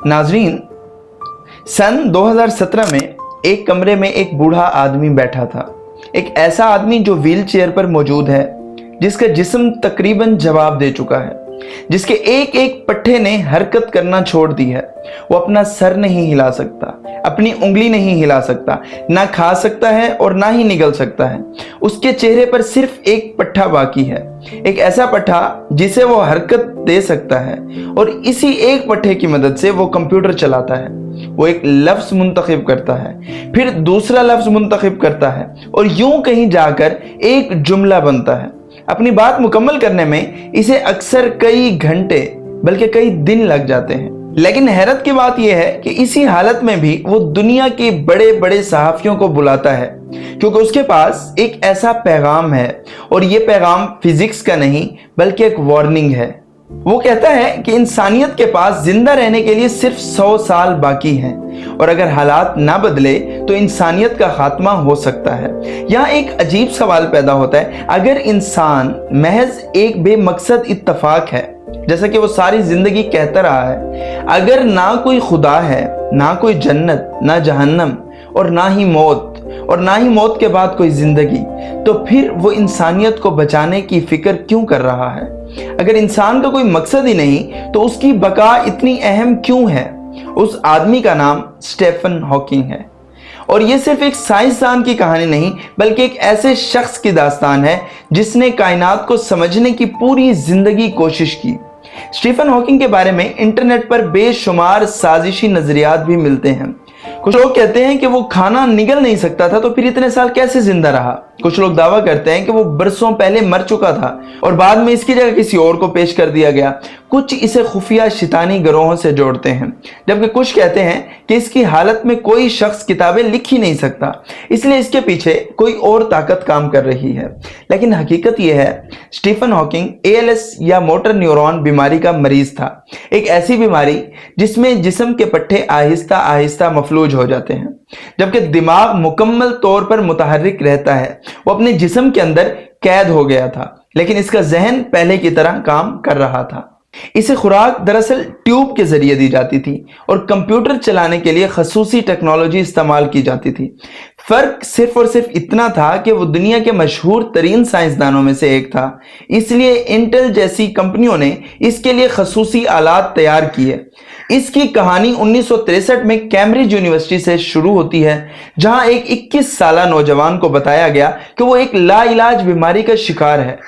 नाजरीन, सन 2017 में एक कमरे में एक बूढ़ा आदमी बैठा था। एक ऐसा आदमी जो व्हील चेयर पर मौजूद है, जिसका जिस्म तकरीबन जवाब दे चुका है, जिसके एक एक पट्टे ने हरकत करना छोड़ दी है। वो अपना सर नहीं हिला सकता, अपनी उंगली नहीं हिला सकता, ना खा सकता है और ना ही निगल सकता है। उसके चेहरे पर सिर्फ एक पट्टा बाकी है, एक ऐसा पट्टा जिसे वो हरकत दे सकता है, और इसी एक पट्टे की मदद से वो कंप्यूटर चलाता है। वो एक लफ्ज मुंतखब करता है, फिर दूसरा लफ्ज मुंतखब करता है, और यूं कहीं जाकर एक जुमला बनता है। अपनी बात मुकम्मल करने में इसे अक्सर कई घंटे बल्कि कई दिन लग जाते हैं। लेकिन हैरत की बात यह है कि इसी हालत में भी वो दुनिया के बड़े बड़े सहाफियों को बुलाता है, क्योंकि उसके पास एक ऐसा पैगाम है, और ये पैगाम फिजिक्स का नहीं बल्कि एक वार्निंग है। वो कहता है कि इंसानियत के पास जिंदा रहने के लिए सिर्फ 100 साल बाकी हैं, और अगर हालात ना बदले तो इंसानियत का खात्मा हो सकता है। यहाँ एक अजीब सवाल पैदा होता है, अगर इंसान महज एक बेमकसद इत्तफाक है, जैसा कि वो सारी जिंदगी कहता रहा है, अगर ना कोई खुदा है, ना कोई जन्नत, ना जहन्नम, और ना ही मौत, और ना ही मौत के बाद कोई जिंदगी, तो फिर वो इंसानियत को बचाने की फिक्र क्यों कर रहा है? अगर इंसान का कोई मकसद ही नहीं तो उसकी बका इतनी अहम क्यों है? उस आदमी का नाम स्टीफन हॉकिंग है, और ये सिर्फ एक साइंसदान की कहानी नहीं बल्कि एक ऐसे शख्स की दास्तान है जिसने कायनात को समझने की पूरी जिंदगी कोशिश की। स्टीफन हॉकिंग के बारे में इंटरनेट पर बेशुमार साजिशी नजरियात भी मिलते हैं। कुछ लोग कहते हैं कि वो खाना निगल नहीं सकता था, तो फिर इतने साल कैसे जिंदा रहा। कुछ लोग दावा करते हैं कि वो बरसों पहले मर चुका था और बाद में इसकी जगह किसी और को पेश कर दिया गया। कुछ इसे खुफिया शैतानी गिरोहों से जोड़ते हैं, जबकि कुछ कहते हैं कि इसकी हालत में कोई शख्स किताबें लिख ही नहीं सकता, इसलिए इसके पीछे कोई और ताकत काम कर रही है। लेकिन हकीकत यह है, स्टीफन हॉकिंग ALS या मोटर न्यूरॉन बीमारी का मरीज था। एक ऐसी बीमारी जिसमें जिस्म के पट्टे आहिस्ता आहिस्ता मफलूज हो जाते हैं, जबकि दिमाग मुकम्मल तौर पर मुतहर्रिक रहता है। वो अपने जिस्म के अंदर कैद हो गया था, लेकिन इसका जहन पहले की तरह काम कर रहा था। इसे खुराक दरअसल ट्यूब के जरिए दी जाती थी, और कंप्यूटर चलाने के लिए खसूसी टेक्नोलॉजी इस्तेमाल की जाती थी। फर्क सिर्फ और सिर्फ इतना था कि वो दुनिया के मशहूर तरीन साइंसदानों में से एक था, इसलिए इंटेल जैसी कंपनियों ने इसके लिए खसूसी आलात तैयार किए। इसकी कहानी 1963 में कैम्ब्रिज यूनिवर्सिटी से शुरू होती है, जहां एक 21 साला नौजवान को बताया गया कि वो एक लाइलाज बीमारी का शिकार है।